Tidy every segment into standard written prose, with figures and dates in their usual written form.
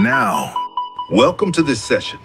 now, welcome to this session.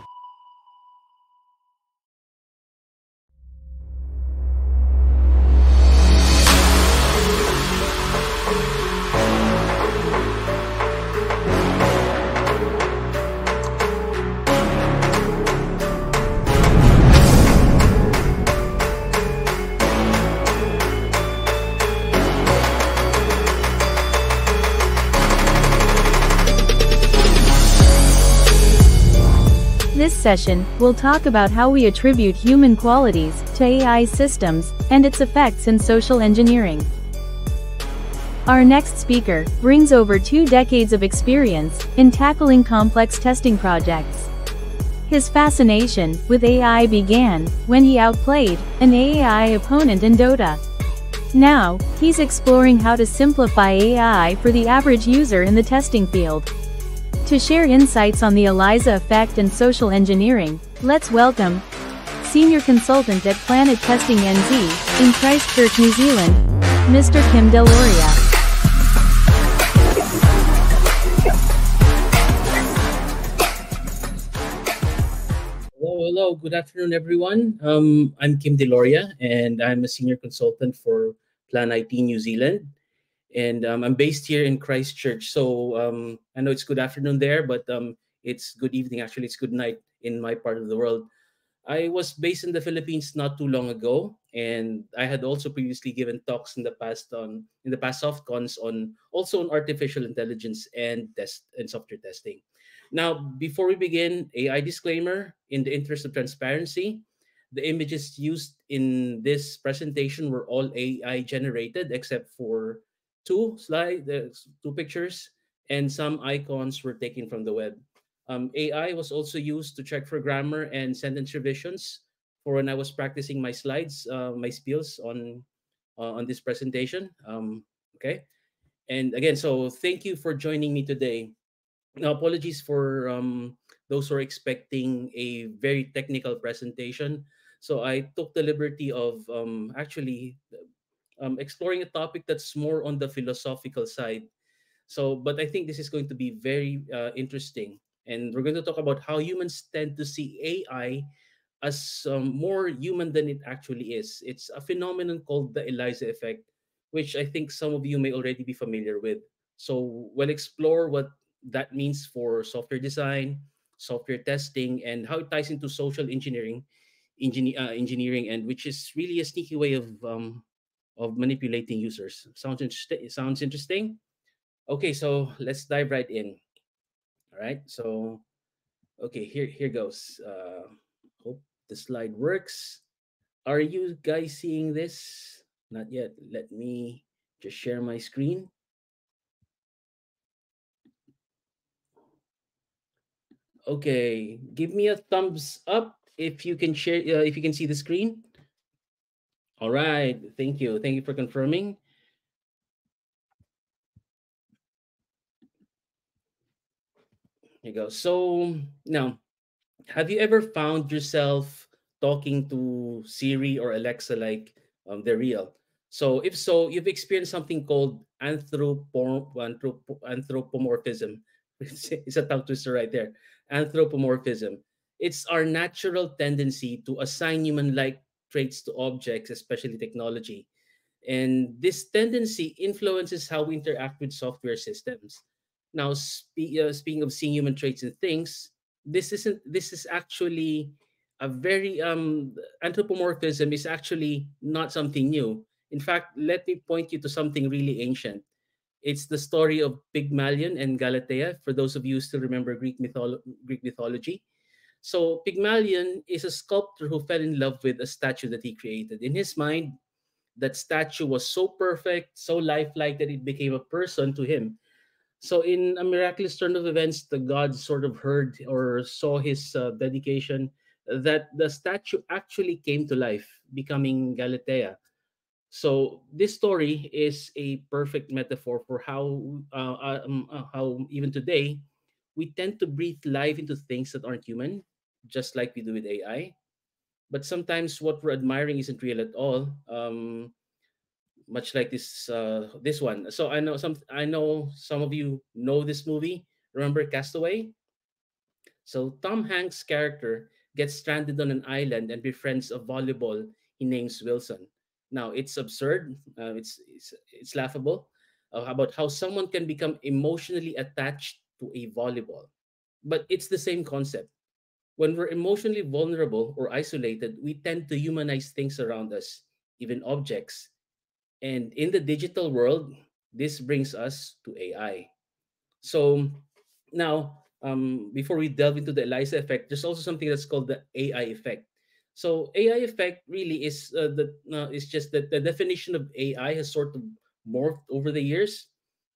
This session, we'll talk about how we attribute human qualities to AI systems, and its effects in social engineering. Our next speaker brings over 2 decades of experience in tackling complex testing projects. His fascination with AI began when he outplayed an AI opponent in Dota. Now, he's exploring how to simplify AI for the average user in the testing field. To share insights on the ELIZA effect and social engineering, let's welcome Senior Consultant at Planet Testing NZ in Christchurch, New Zealand, Mr. Kim Deloria. Hello. Good afternoon, everyone. I'm Kim Deloria, and I'm a senior consultant for Plan IT New Zealand. And I'm based here in Christchurch. So I know it's good afternoon there, but it's good evening. Actually, it's good night in my part of the world. I was based in the Philippines not too long ago, and I had also previously given talks in the past soft cons on also on artificial intelligence and test and software testing. Now, before we begin, AI disclaimer in the interest of transparency. The images used in this presentation were all AI generated except for two pictures, and some icons were taken from the web. AI was also used to check for grammar and sentence revisions for when I was practicing my slides, my spills on this presentation. Okay, and again, so thank you for joining me today. Now, apologies for those who are expecting a very technical presentation. So I took the liberty of actually exploring a topic that's more on the philosophical side. So, but I think this is going to be very interesting. And we're going to talk about how humans tend to see AI as more human than it actually is. It's a phenomenon called the ELIZA effect, which I think some of you may already be familiar with. So we'll explore what that means for software design, software testing, and how it ties into social engineering, and which is really a sneaky way of manipulating users. Sounds interesting. Okay, so let's dive right in. All right. So okay, here goes. Hope the slide works. Are you guys seeing this? Not yet. Let me just share my screen. Okay, give me a thumbs up if you can share if you can see the screen. All right. Thank you. Thank you for confirming. Here you go. So now, have you ever found yourself talking to Siri or Alexa like they're real? So, if so, you've experienced something called anthropomorphism. It's a tongue twister right there. Anthropomorphism. It's our natural tendency to assign human like traits to objects, especially technology. And this tendency influences how we interact with software systems. Now, speaking of seeing human traits in things, this is actually a very anthropomorphism is actually not something new. In fact, let me point you to something really ancient. It's the story of Pygmalion and Galatea. For those of you who still remember Greek mythology, so Pygmalion is a sculptor who fell in love with a statue that he created. In his mind, that statue was so perfect, so lifelike that it became a person to him. So, in a miraculous turn of events, the gods sort of heard or saw his dedication, that the statue actually came to life, becoming Galatea. So, this story is a perfect metaphor for how even today we tend to breathe life into things that aren't human, just like we do with AI. But sometimes what we're admiring isn't real at all. Much like this one. So I know some of you know this movie. Remember Castaway? So Tom Hanks' character gets stranded on an island and befriends a volleyball he names Wilson. Now it's absurd. It's laughable about how someone can become emotionally attached to a volleyball, but it's the same concept. When we're emotionally vulnerable or isolated, we tend to humanize things around us, even objects. And in the digital world, this brings us to AI. So now, before we delve into the ELIZA effect, there's also something that's called the AI effect. So AI effect really is just that the definition of AI has sort of morphed over the years.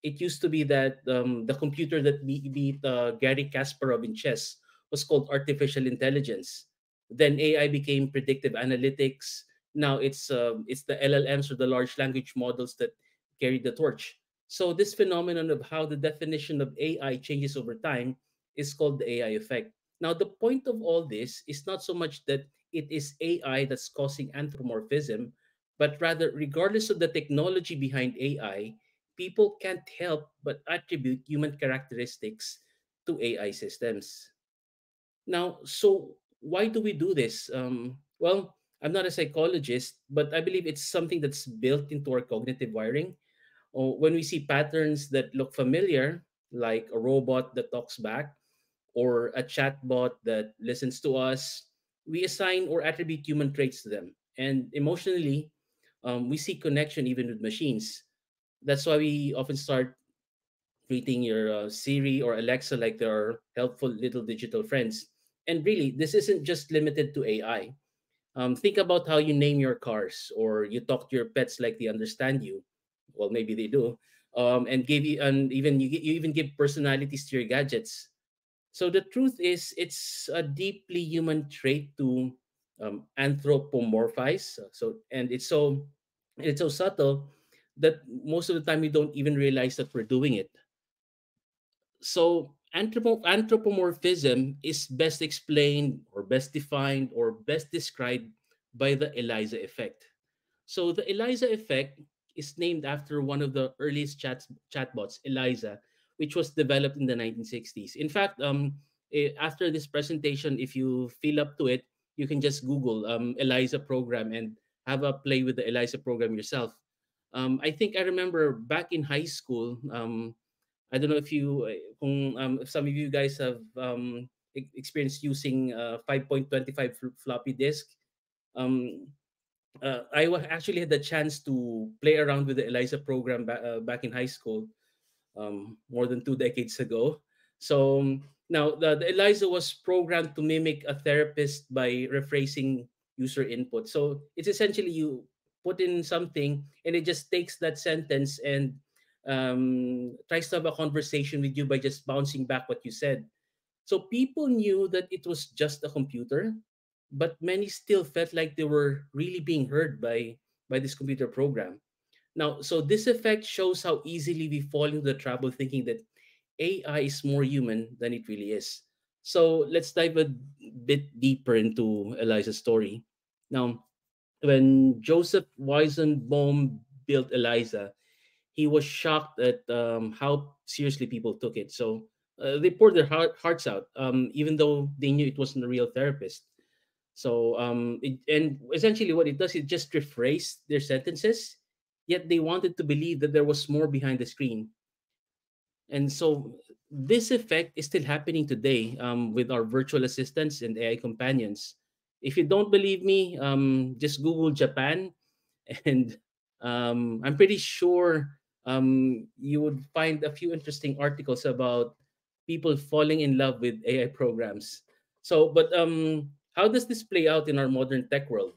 It used to be that the computer that beat Gary Kasparov in chess was called artificial intelligence. Then AI became predictive analytics. Now it's the LLMs or the large language models that carry the torch. So this phenomenon of how the definition of AI changes over time is called the AI effect. Now the point of all this is not so much that it is AI that's causing anthropomorphism, but rather regardless of the technology behind AI, people can't help but attribute human characteristics to AI systems. Now, so why do we do this? Well, I'm not a psychologist, but I believe it's something that's built into our cognitive wiring. When we see patterns that look familiar, like a robot that talks back or a chatbot that listens to us, we assign or attribute human traits to them. And emotionally, we see connection even with machines. That's why we often start treating your Siri or Alexa like they're helpful little digital friends. And really, this isn't just limited to AI. Think about how you name your cars or you talk to your pets like they understand you. Well, maybe they do. And give you and even you even give personalities to your gadgets. So the truth is, it's a deeply human trait to anthropomorphize. And it's so subtle that most of the time we don't even realize that we're doing it. So anthropomorphism is best explained or best defined or best described by the ELIZA effect. So the ELIZA effect is named after one of the earliest chatbots, ELIZA, which was developed in the 1960s. In fact, after this presentation, if you feel up to it, you can just Google ELIZA program and have a play with the ELIZA program yourself. I think I remember back in high school. I don't know if if some of you guys have experienced using 5.25 floppy disk. Um, actually had the chance to play around with the ELIZA program back in high school, more than 2 decades ago. So now the ELIZA was programmed to mimic a therapist by rephrasing user input. So it's essentially you put in something and it just takes that sentence and tries to have a conversation with you by just bouncing back what you said. So people knew that it was just a computer, but many still felt like they were really being heard by this computer program. Now, so this effect shows how easily we fall into the trap of thinking that AI is more human than it really is. So let's dive a bit deeper into Eliza's story. Now, when Joseph Weizenbaum built Eliza, he was shocked at how seriously people took it. So they poured their hearts out, even though they knew it wasn't a real therapist. So and essentially what it does, it just rephrased their sentences, yet they wanted to believe that there was more behind the screen. And so this effect is still happening today with our virtual assistants and AI companions. If you don't believe me, just Google Japan, and I'm pretty sure you would find a few interesting articles about people falling in love with AI programs. So, but how does this play out in our modern tech world?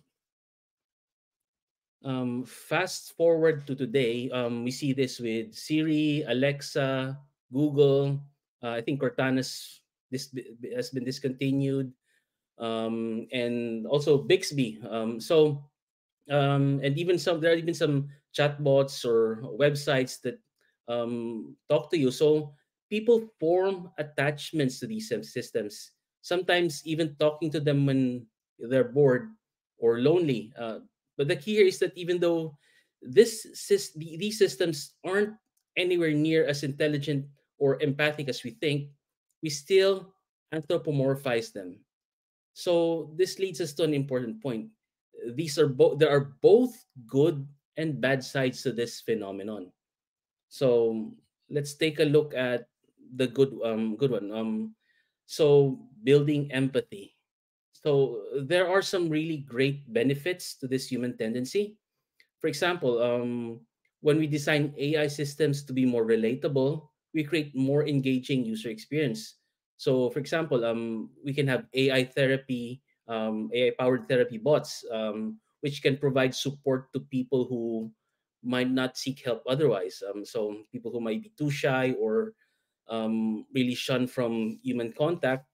Fast forward to today, we see this with Siri, Alexa, Google. I think Cortana's has been discontinued, and also Bixby. And even there are even some chatbots or websites that talk to you. So people form attachments to these systems. Sometimes even talking to them when they're bored or lonely. But the key here is that even though these systems aren't anywhere near as intelligent or empathic as we think, we still anthropomorphize them. So this leads us to an important point. These are both There are both good and bad sides to this phenomenon. So let's take a look at the good one. So building empathy. So there are some really great benefits to this human tendency. For example, when we design AI systems to be more relatable, we create more engaging user experience. So, for example, we can have AI therapy, AI powered therapy bots, which can provide support to people who might not seek help otherwise. So, people who might be too shy or really shun from human contact.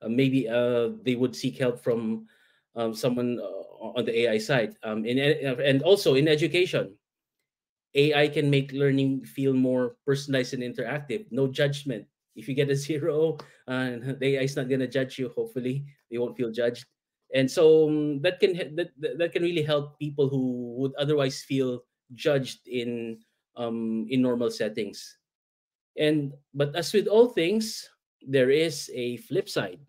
Maybe they would seek help from someone on the AI side. And also in education, AI can make learning feel more personalized and interactive. No judgment. If you get a zero, the AI is not gonna judge you. Hopefully, they won't feel judged, and so that can really help people who would otherwise feel judged in normal settings. And but as with all things, there is a flip side.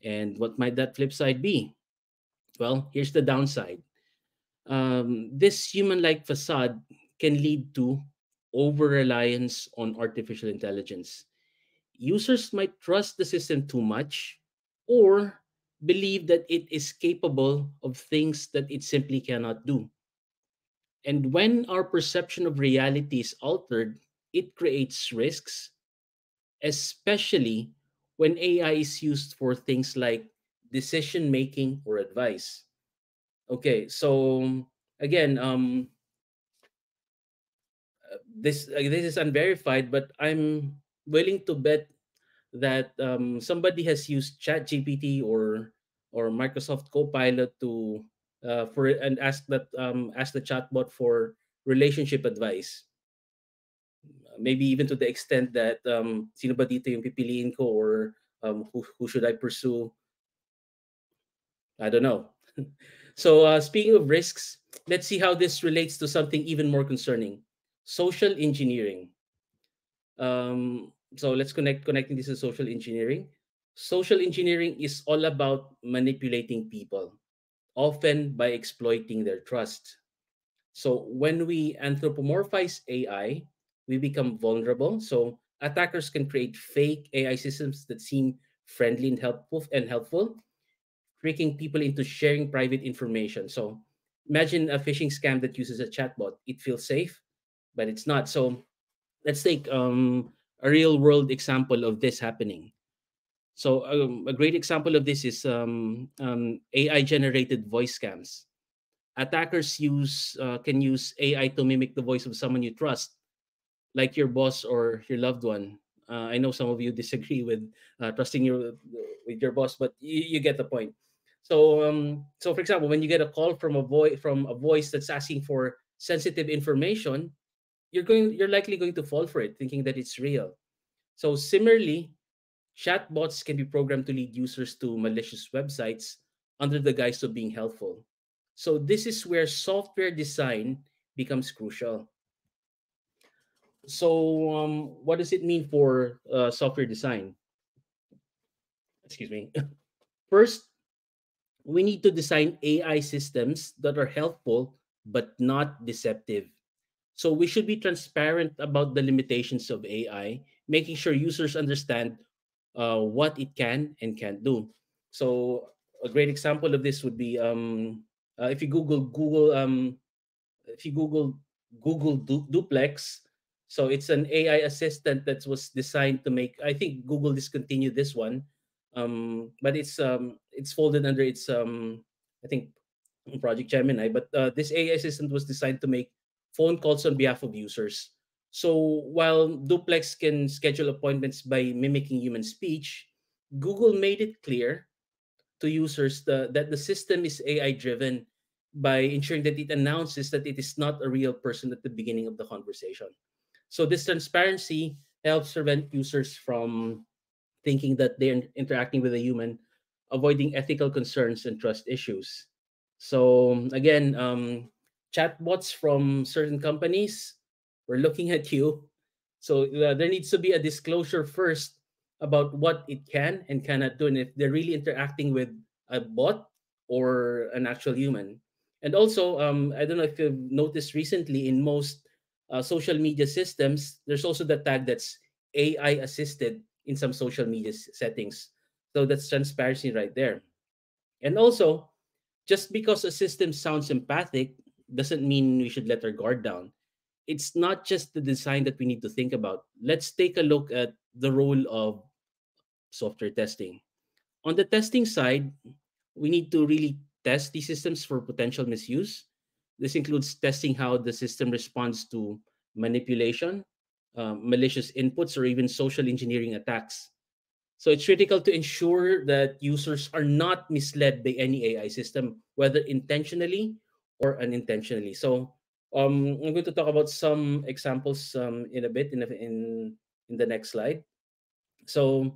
And what might that flip side be? Well, here's the downside. This human like facade can lead to over reliance on artificial intelligence. Users might trust the system too much or believe that it is capable of things that it simply cannot do. And when our perception of reality is altered, it creates risks, especially when AI is used for things like decision making or advice. Okay, so again, this is unverified, but I'm willing to bet that somebody has used ChatGPT or Microsoft Copilot to for and ask the chatbot for relationship advice. Maybe even to the extent that sino ba dito yung pipiliin ko, or who should I pursue? I don't know. So speaking of risks, let's see how this relates to something even more concerning: social engineering. So let's connecting this to social engineering. Social engineering is all about manipulating people, often by exploiting their trust. So when we anthropomorphize AI, we become vulnerable. So attackers can create fake AI systems that seem friendly and helpful, tricking people into sharing private information. So imagine a phishing scam that uses a chatbot. It feels safe, but it's not. So let's take a real world example of this happening. So a great example of this is AI generated voice scams. Attackers can use AI to mimic the voice of someone you trust, like your boss or your loved one. I know some of you disagree with trusting with your boss, but you get the point. So for example, when you get a call from a voice that's asking for sensitive information, you're likely going to fall for it, thinking that it's real. So similarly, chatbots can be programmed to lead users to malicious websites under the guise of being helpful. So this is where software design becomes crucial. So what does it mean for software design? Excuse me. First, we need to design AI systems that are helpful but not deceptive. So we should be transparent about the limitations of AI, making sure users understand what it can and can't do. So a great example of this would be if you Google Duplex. So it's an AI assistant that was designed to make. I think Google discontinued this one, but it's folded under its I think Project Gemini. But this AI assistant was designed to make phone calls on behalf of users. So while Duplex can schedule appointments by mimicking human speech, Google made it clear to users that the system is AI driven by ensuring that it announces that it is not a real person at the beginning of the conversation. So this transparency helps prevent users from thinking that they're interacting with a human, avoiding ethical concerns and trust issues. So again, chatbots from certain companies, we're looking at you. So there needs to be a disclosure first about what it can and cannot do, and if they're really interacting with a bot or an actual human. And also, I don't know if you've noticed recently in most social media systems, there's also the tag that's AI assisted in some social media settings. So that's transparency right there. And also, just because a system sounds empathic doesn't mean we should let our guard down. It's not just the design that we need to think about. Let's take a look at the role of software testing. On the testing side, we need to really test these systems for potential misuse. This includes testing how the system responds to manipulation, malicious inputs, or even social engineering attacks. So it's critical to ensure that users are not misled by any AI system, whether intentionally or unintentionally. So I'm going to talk about some examples in a bit in the next slide. So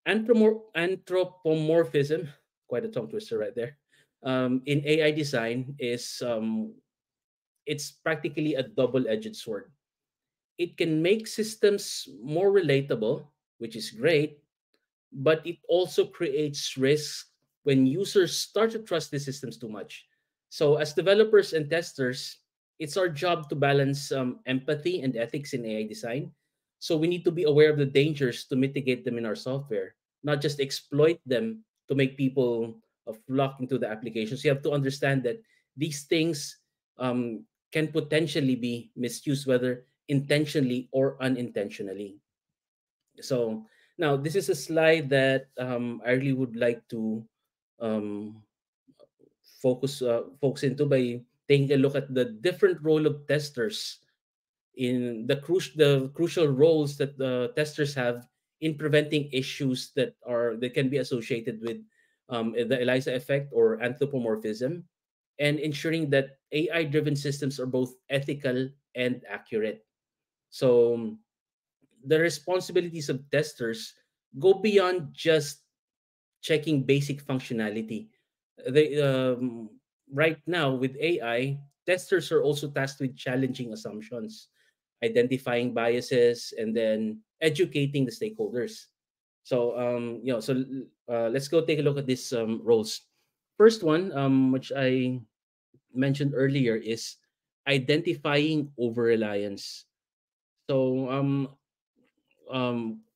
anthropomorphism, quite a tongue twister right there, in AI design is it's practically a double-edged sword. It can make systems more relatable, which is great, but it also creates risks when users start to trust the systems too much. So, as developers and testers, it's our job to balance empathy and ethics in AI design. So, we need to be aware of the dangers to mitigate them in our software, not just exploit them to make people flock into the applications. You have to understand that these things can potentially be misused, whether intentionally or unintentionally. So now this is a slide that I really would like to um, focus into by taking a look at the different role of testers in the crucial roles that the testers have in preventing issues that can be associated with the ELISA effect or anthropomorphism, and ensuring that AI driven systems are both ethical and accurate. So the responsibilities of testers go beyond just checking basic functionality. They right now with AI, testers are also tasked with challenging assumptions, identifying biases, and then educating the stakeholders. So let's go take a look at these roles. First one, which I mentioned earlier, is identifying over reliance. So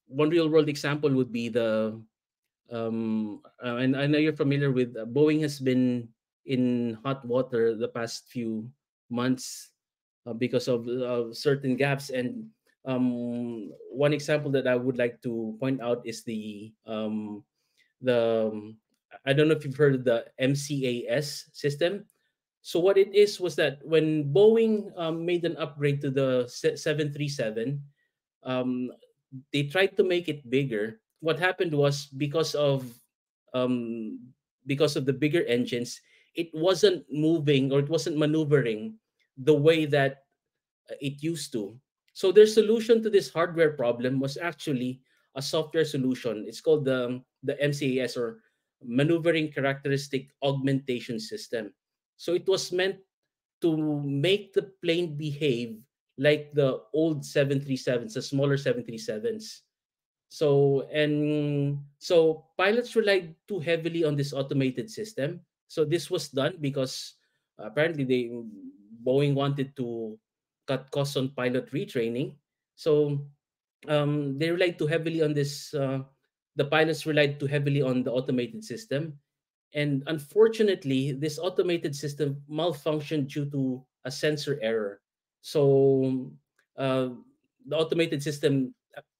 one real world example would be and I know you're familiar with Boeing has been in hot water the past few months because of certain gaps. And one example that I would like to point out is the I don't know if you've heard of the MCAS system. So what it is was that when Boeing made an upgrade to the 737, um, they tried to make it bigger. What happened was um, because of the bigger engines, it wasn't moving or it wasn't maneuvering the way that it used to. So their solution to this hardware problem was actually a software solution. It's called the MCAS, or Maneuvering Characteristic Augmentation System. So it was meant to make the plane behave like the old 737s, the smaller 737s. So pilots relied too heavily on this automated system. So this was done because apparently Boeing wanted to cut costs on pilot retraining. So they relied too heavily on this. The pilots relied too heavily on the automated system, and unfortunately, this automated system malfunctioned due to a sensor error. So uh, the automated system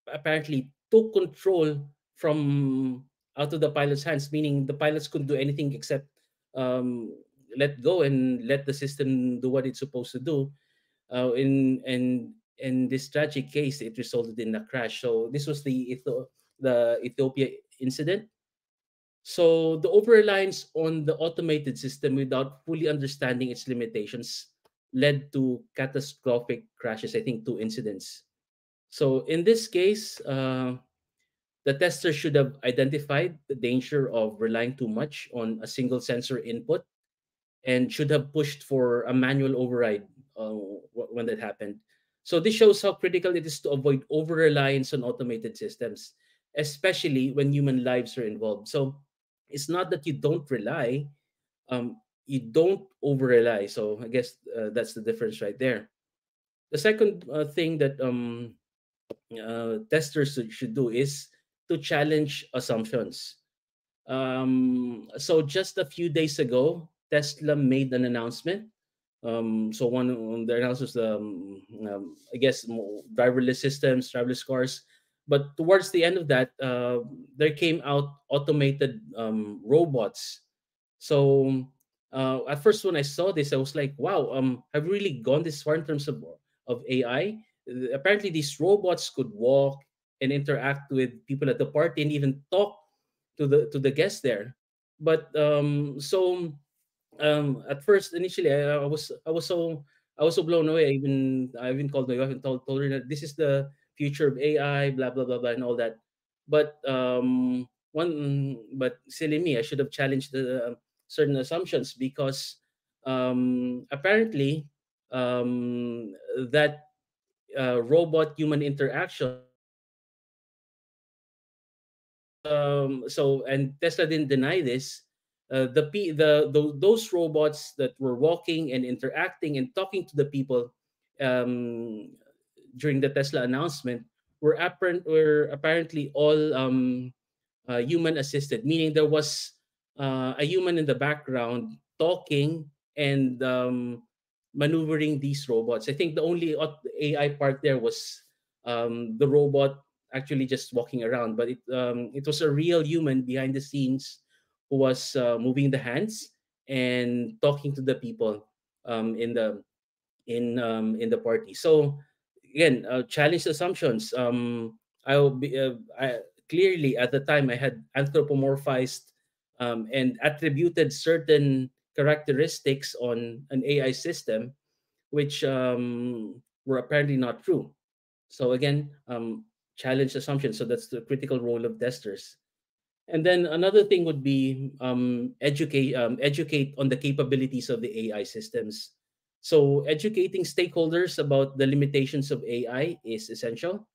apparently took control from out of the pilot's hands, meaning the pilots couldn't do anything except um, let go and let the system do what it's supposed to do. In this tragic case, it resulted in a crash. So this was the Ethiopia incident. So the over-reliance on the automated system without fully understanding its limitations led to catastrophic crashes. I think two incidents. So in this case, the tester should have identified the danger of relying too much on a single sensor input and should have pushed for a manual override when that happened. So this shows how critical it is to avoid over reliance on automated systems, especially when human lives are involved. So it's not that you don't rely, you don't over rely. So I guess that's the difference right there. The second thing that testers should do is to challenge assumptions. So just a few days ago, Tesla made an announcement. So one of the announcements, I guess, driverless systems, driverless cars. But towards the end of that, there came out automated robots. So at first, when I saw this, I was like, "Wow, I've really gone this far in terms of AI." Apparently, these robots could walk and interact with people at the party and even talk to the guests there. But at first, initially, I was so blown away. I even called my wife and told her that this is the future of AI, blah blah blah blah, and all that. But but silly me, I should have challenged the certain assumptions because apparently that robot human interaction so and Tesla didn't deny this. Those robots that were walking and interacting and talking to the people um, during the Tesla announcement were apparently all human assisted, meaning there was a human in the background talking and maneuvering these robots. I think the only AI part there was the robot actually just walking around, but it was a real human behind the scenes who was moving the hands and talking to the people in in the party. So again, challenge assumptions. Clearly at the time I had anthropomorphized and attributed certain characteristics on an AI system, which were apparently not true. So again, challenge assumptions. So that's the critical role of testers. And then another thing would be educate on the capabilities of the AI systems. So educating stakeholders about the limitations of AI is essential.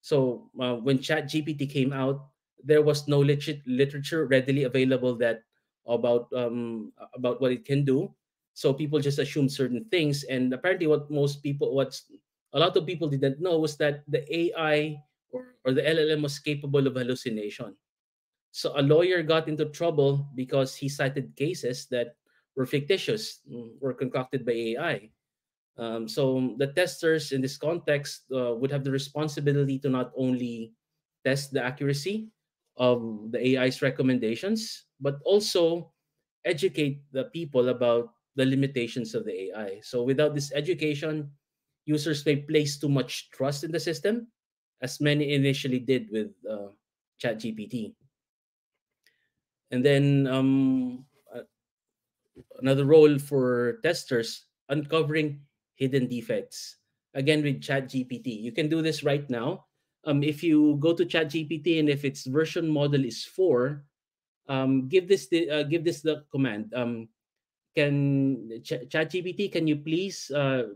So when ChatGPT came out, there was no literature readily available that about what it can do. So people just assumed certain things, and apparently, what's a lot of people didn't know was that the AI or the LLM was capable of hallucination. So a lawyer got into trouble because he cited cases that were fictitious, were concocted by AI. So the testers in this context would have the responsibility to not only test the accuracy of the AI's recommendations, but also educate the people about the limitations of the AI. So without this education, users may place too much trust in the system, as many initially did with ChatGPT. And then another role for testers, uncovering hidden defects. Again, with ChatGPT, you can do this right now. If you go to ChatGPT and if its version model is 4, give this the command. ChatGPT, can you please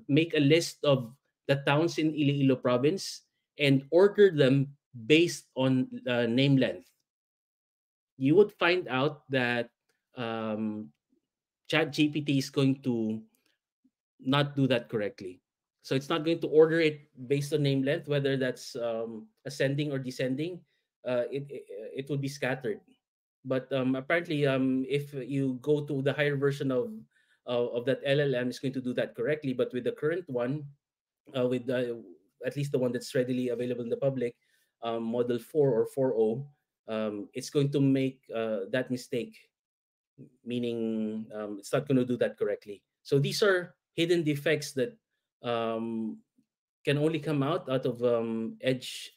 make a list of the towns in Iloilo province and order them based on name length? You would find out that um, ChatGPT is going to not do that correctly. So it's not going to order it based on name length, whether that's ascending or descending. It would be scattered. But apparently, if you go to the higher version of that LLM, it's going to do that correctly. But with the current one, with at least the one that's readily available in the public, Model 4 or 4.0, it's going to make that mistake, meaning it's not going to do that correctly. So these are hidden defects that um, can only come out of edge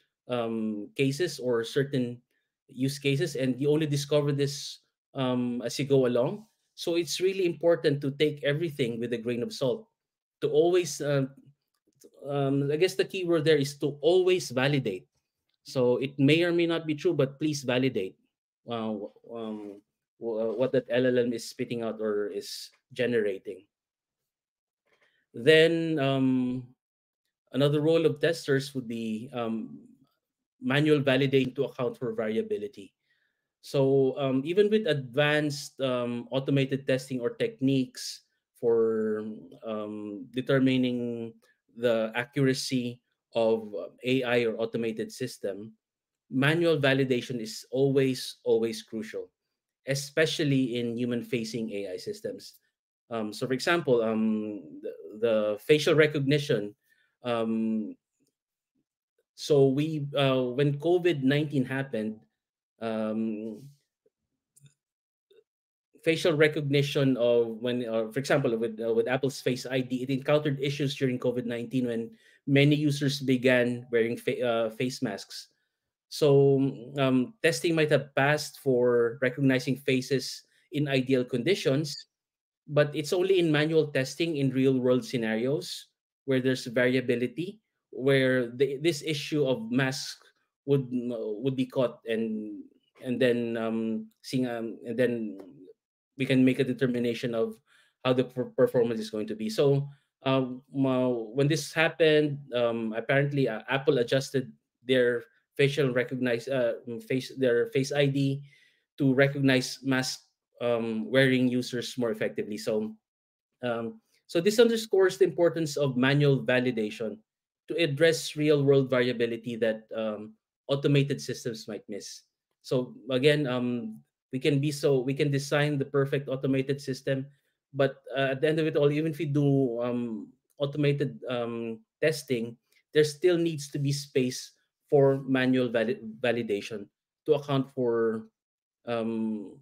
cases or certain use cases, and you only discover this as you go along. So it's really important to take everything with a grain of salt. To always, I guess the key word there is to always validate. So it may or may not be true, but please validate what that LLM is spitting out or is generating. Then Another role of testers would be manual validation to account for variability. So even with advanced automated testing or techniques for determining the accuracy of AI or automated system, manual validation is always crucial, especially in human-facing AI systems. So, for example, the facial recognition. Um, so we when COVID-19 happened, um, facial recognition of when, for example, with Apple's Face ID, it encountered issues during COVID-19 when many users began wearing face masks. So testing might have passed for recognizing faces in ideal conditions, but it's only in manual testing in real world scenarios where there's variability, where this issue of masks would be caught, and then seeing and then we can make a determination of how the performance is going to be. So when this happened, apparently Apple adjusted their facial recognize face their face ID to recognize mask wearing users more effectively. Um, so this underscores the importance of manual validation to address real-world variability that automated systems might miss. So again, we can design the perfect automated system, but at the end of it all, even if we do automated testing, there still needs to be space for manual validation to um,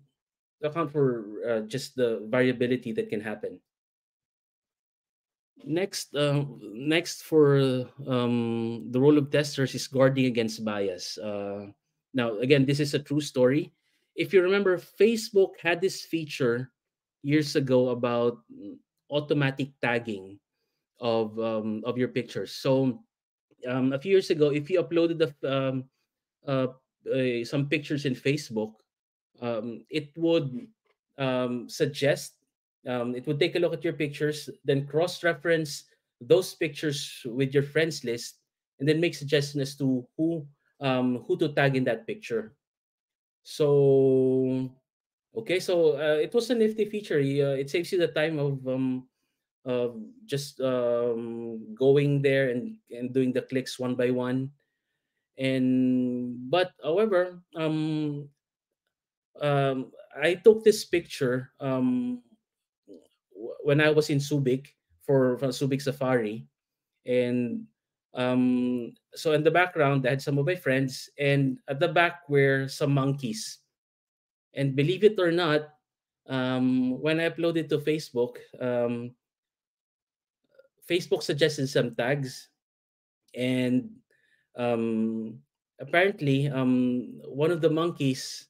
account for just the variability that can happen. Next for the role of testers is guarding against bias. Now, again, this is a true story. If you remember, Facebook had this feature years ago about automatic tagging of your pictures. So a few years ago, if you uploaded uh, some pictures in Facebook, it would suggest, it would take a look at your pictures, then cross-reference those pictures with your friends list, and then make suggestions as to who to tag in that picture. So okay, so it was a nifty feature. It saves you the time of just going there and doing the clicks one by one. And but however, I took this picture when I was in Subic for Subic Safari, and so in the background I had some of my friends, and at the back were some monkeys. And believe it or not, when I uploaded to Facebook, Facebook suggested some tags, and um, apparently one of the monkeys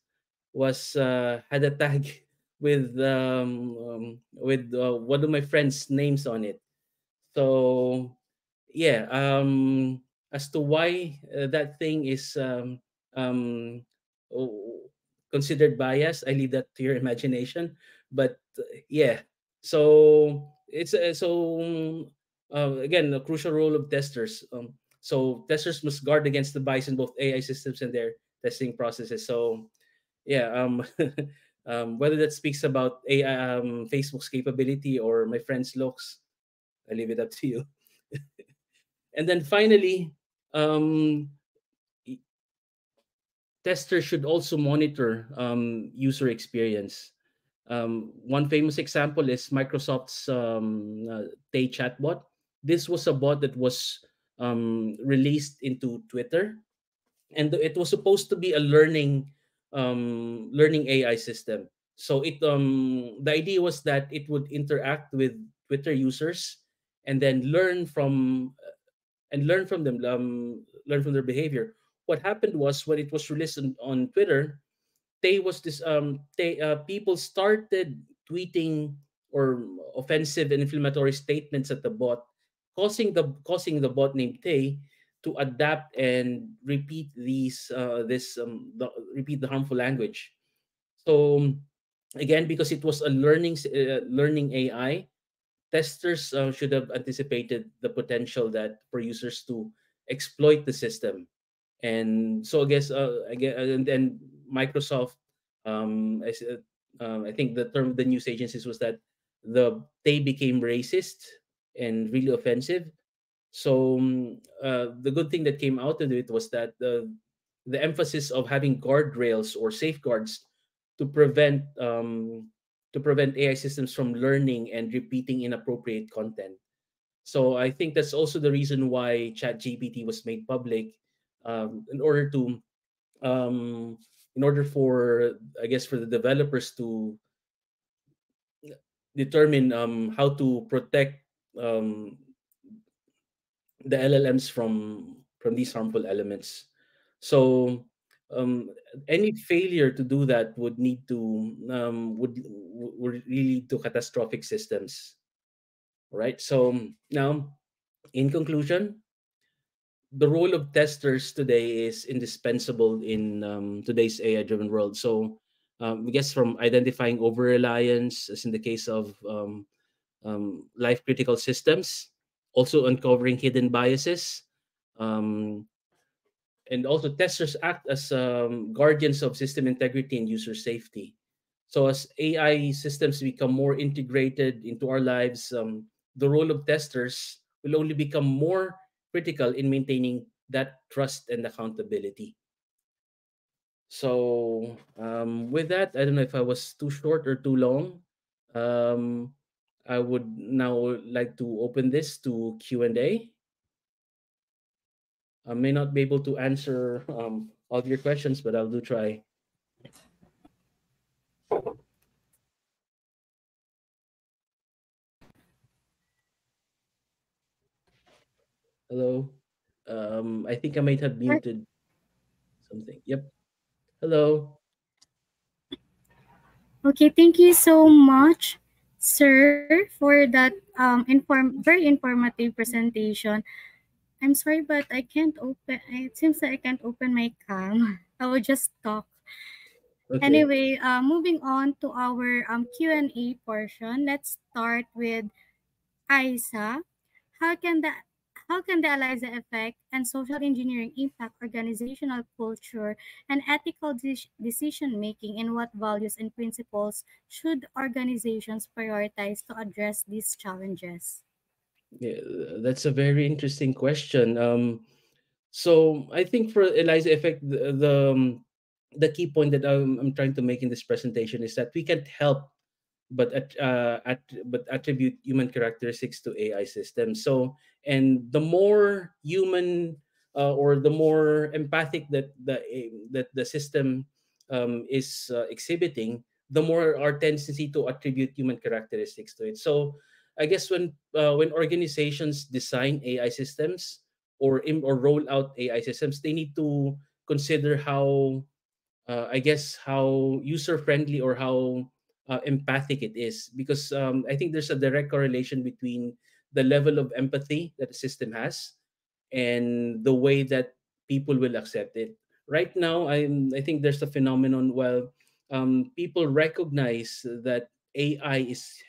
was had a tag with one of my friends' names on it. So yeah, as to why that thing is um, o- considered bias, I leave that to your imagination. But yeah, so it's again a crucial role of testers. So testers must guard against the bias in both AI systems and their testing processes. So yeah, whether that speaks about Facebook's capability or my friend's looks, I leave it up to you. And then finally, um, y- testers should also monitor user experience. One famous example is Microsoft's Tay chatbot. This was a bot that was released into Twitter, and it was supposed to be a learning AI system. So the idea was that it would interact with Twitter users and then learn from them, learn from their behavior. What happened was when it was released on Twitter, people started tweeting or offensive and inflammatory statements at the bot, causing the bot named Tay to adapt and repeat repeat the harmful language. So again, because it was a learning AI, testers should have anticipated the potential that for users to exploit the system. And so I guess, and then Microsoft, I think the term of the news agencies was that they became racist and really offensive. So the good thing that came out of it was that the emphasis of having guardrails or safeguards to prevent AI systems from learning and repeating inappropriate content. So I think that's also the reason why ChatGPT was made public, in order to um, in order for, I guess, for the developers to determine how to protect um, the LLMs from these harmful elements. So um, any failure to do that would need to would really lead to catastrophic systems, right? So now, in conclusion, the role of testers today is indispensable in today's AI-driven world. So I guess from identifying over reliance, as in the case of life critical systems, also uncovering hidden biases. Um, and also, testers act as guardians of system integrity and user safety. So, as AI systems become more integrated into our lives, the role of testers will only become more critical in maintaining that trust and accountability. So, with that, I don't know if I was too short or too long. Um, I would now like to open this to Q&A. I may not be able to answer all of your questions, but I'll do try. Hello. I think I might have muted something. Yep. Hello. Okay, thank you so much, sir, for that very informative presentation. I'm sorry, but I can't open. It seems that I can't open my cam. I will just talk. Okay. Anyway, moving on to our Q&A portion. Let's start with Isa. How can the how can the ELIZA effect and social engineering impact organizational culture and ethical decision making, and what values and principles should organizations prioritize to address these challenges? Yeah, that's a very interesting question. So I think for Eliza effect, the key point that I'm trying to make in this presentation is that we can't help but attribute human characteristics to AI systems. So, and the more human or the more empathic that the system is exhibiting, the more our tendency to attribute human characteristics to it. So, I guess when organizations design AI systems or roll out AI systems, they need to consider how I guess how user friendly or how empathic it is, because I think there's a direct correlation between the level of empathy that the system has and the way that people will accept it. Right now, I think there's a phenomenon. Well, people recognize that AI is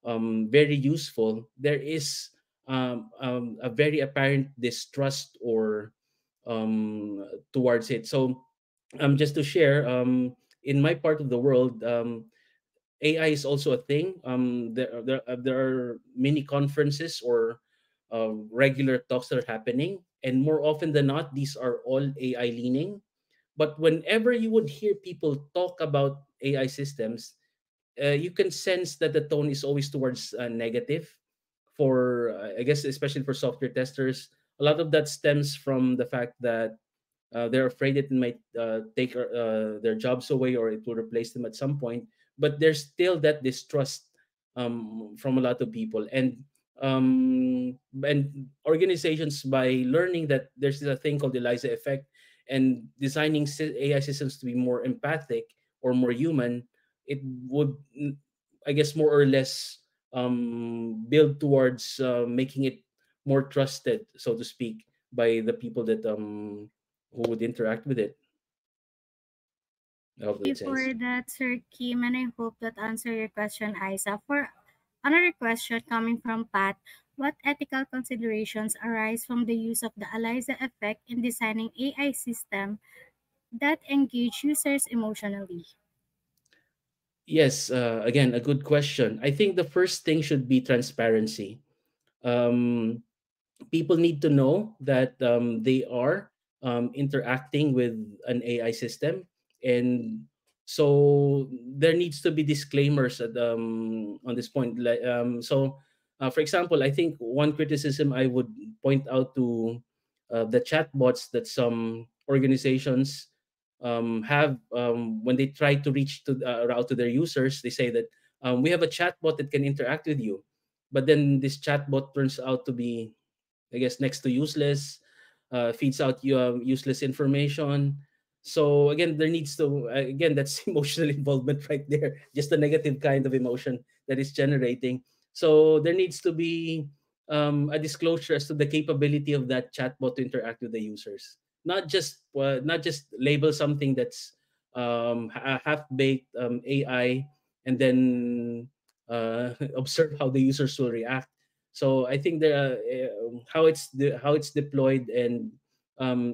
very useful. There is a very apparent distrust or towards it. So just to share, in my part of the world, AI is also a thing. There are many conferences or regular talks that are happening, and more often than not, these are all AI leaning. But whenever you would hear people talk about AI systems, you can sense that the tone is always towards negative. For I guess especially for software testers, a lot of that stems from the fact that they're afraid it might take their jobs away or it will replace them at some point. But there's still that distrust from a lot of people, and organizations, by learning that there's a thing called the Eliza effect and designing AI systems to be more empathic or more human, it would, I guess, more or less build towards making it more trusted, so to speak, by the people that who would interact with it. I hope that Thank makes you for sense. that, Sir Kim, and I hope that answer your question, Isa. For Another question coming from Pat. What ethical considerations arise from the use of the ELIZA effect in designing AI system that engage users emotionally? Yes, again, a good question. I think the first thing should be transparency. Um, People need to know that they are interacting with an AI system, and so there needs to be disclaimers on this point. For example, I think one criticism I would point out to the chatbots that some organizations have when they try to reach to out to their users, they say that we have a chatbot that can interact with you, but then this chatbot turns out to be, I guess, next to useless, feeds out you useless information. So again, there needs to again that's emotional involvement right there, just a negative kind of emotion that is generating. So there needs to be a disclosure as to the capability of that chatbot to interact with the users, not just label something that's half baked AI and then observe how the users will react. So I think how it's deployed and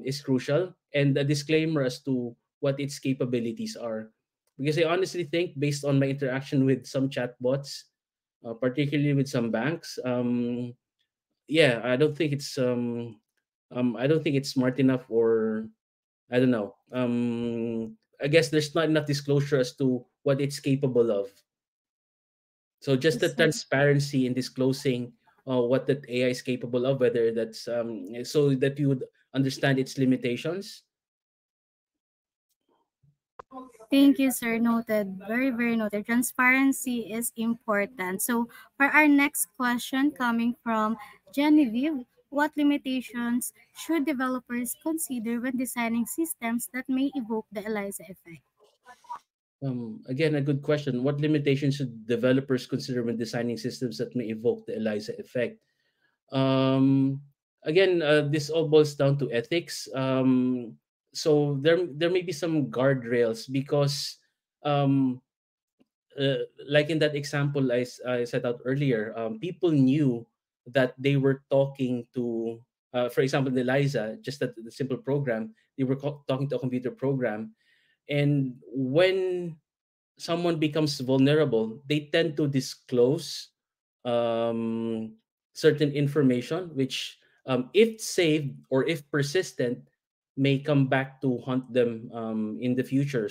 is crucial, and a disclaimer as to what its capabilities are. Because I honestly think, based on my interaction with some chatbots, particularly with some banks, yeah, I don't think it's smart enough, or I don't know. I guess there's not enough disclosure as to what it's capable of. So just the So transparency in disclosing what that AI is capable of, whether that's so that you would understand its limitations. thank you, sir. Noted. Very, very noted. Transparency is important. So, for our next question coming from Genevieve, what limitations should developers consider when designing systems that may evoke the ELIZA effect? Again, a good question. What limitations should developers consider when designing systems that may evoke the ELIZA effect? Um, Again, this all boils down to ethics. So there may be some guardrails because um, like in that example I set out earlier, people knew that they were talking to, for example, the Eliza, just the simple program, they were talking to a computer program. And when someone becomes vulnerable, they tend to disclose um, certain information, which, if saved or if persistent, may come back to haunt them in the future.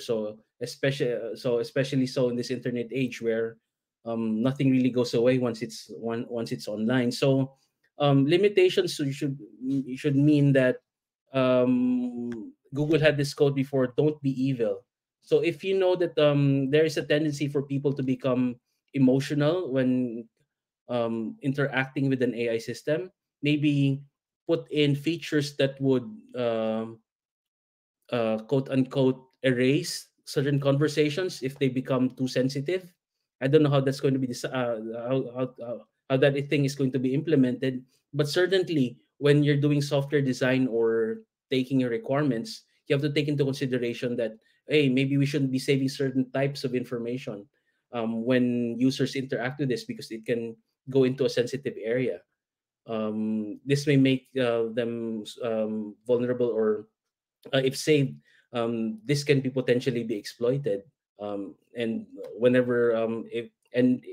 Especially so in this internet age where nothing really goes away once it's online. So limitations should mean that Google had this code before: don't be evil. So if you know that there is a tendency for people to become emotional when interacting with an AI system, maybe put in features that would quote unquote erase certain conversations if they become too sensitive. I don't know how that's going to be how that thing is going to be implemented, but certainly when you're doing software design or taking your requirements, you have to take into consideration that, hey, maybe we shouldn't be saving certain types of information when users interact with this, because it can go into a sensitive area. This may make them vulnerable, or if saved, this can be potentially be exploited. And whenever if and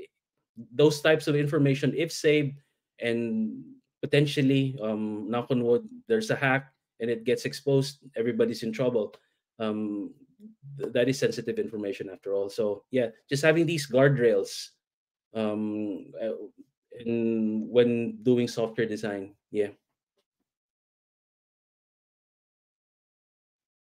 those types of information, if saved and potentially, knock on wood, there's a hack and it gets exposed, everybody's in trouble. Um, that is sensitive information after all. So yeah, just having these guardrails um, uh, when doing software design. Yeah.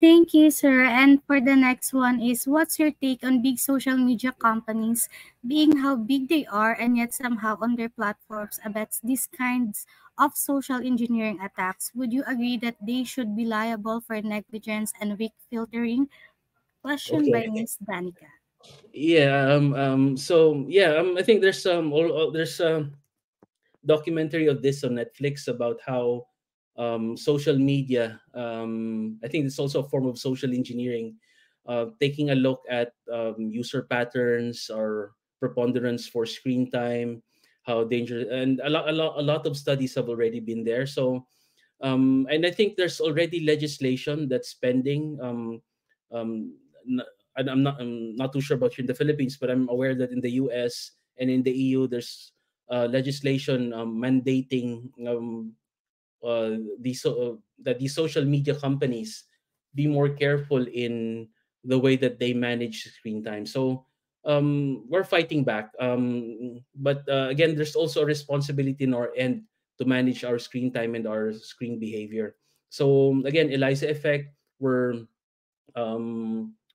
Thank you, sir. And for the next one is, what's your take on big social media companies being how big they are and yet somehow on their platforms abets these kinds of social engineering attacks? Would you agree that they should be liable for negligence and weak filtering? Question by Okay. Miss Danica. Yeah. So yeah. I think there's documentary of this on Netflix about how social media, I think it's also a form of social engineering, taking a look at user patterns or preponderance for screen time, how dangerous, and a lot of studies have already been there. So and I think there's already legislation that's pending. Um, n- and I'm not too sure about here in the Philippines, but I'm aware that in the U.S. and in the EU, there's legislation mandating that these social media companies be more careful in the way that they manage screen time. So we're fighting back. But again, there's also a responsibility in our end to manage our screen time and our screen behavior. So again, ELISA effect. We're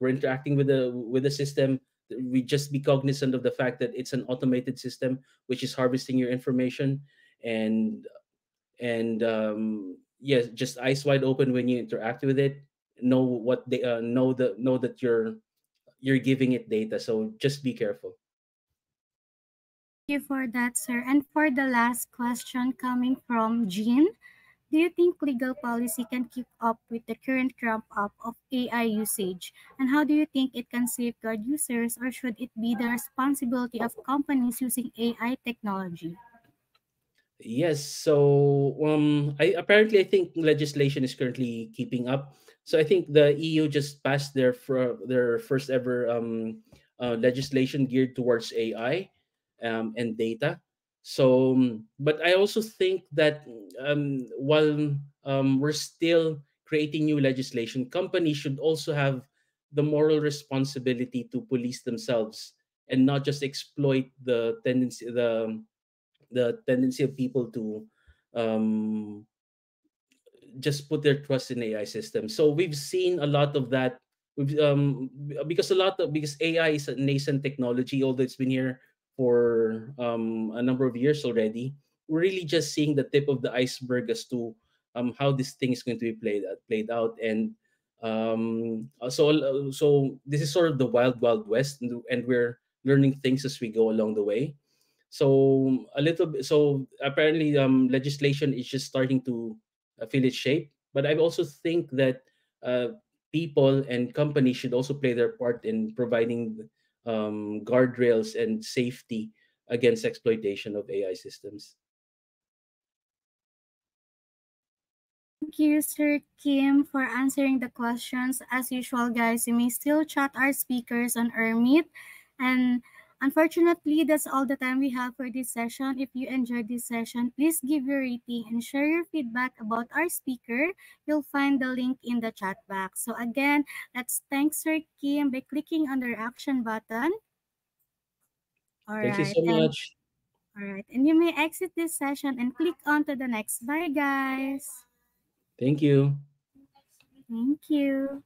interacting with the system. We just be cognizant of the fact that it's an automated system which is harvesting your information, and yes, just eyes wide open when you interact with it. Know what they know that you're giving it data, so just be careful. Thank you for that, sir. And for the last question coming from Jean, do you think legal policy can keep up with the current ramp up of AI usage? And how do you think it can safeguard users, or should it be the responsibility of companies using AI technology? Yes, so I think legislation is currently keeping up. So I think the EU just passed their first ever legislation geared towards AI and data. So, but I also think that while we're still creating new legislation, companies should also have the moral responsibility to police themselves and not just exploit the tendency of people to um, just put their trust in AI systems. So we've seen a lot of that. Because AI is a nascent technology, although it's been here for a number of years already. We're really just seeing the tip of the iceberg as to how this thing is going to be played out, and so this is sort of the wild west, and we're learning things as we go along the way. So a little bit. So apparently, legislation is just starting to feel its shape. But I also think that people and companies should also play their part in providing guardrails and safety against exploitation of AI systems. Thank you, Sir Kim, for answering the questions. As usual, guys, you may still chat our speakers on our Meet. And unfortunately, that's all the time we have for this session. If you enjoyed this session, please give your rating and share your feedback about our speaker. You'll find the link in the chat box. So again, let's thank Sir Kim by clicking on the reaction button. All Thank you right. so And much. all right. And you may exit this session and click on to the next. Bye, guys. Thank you. Thank you.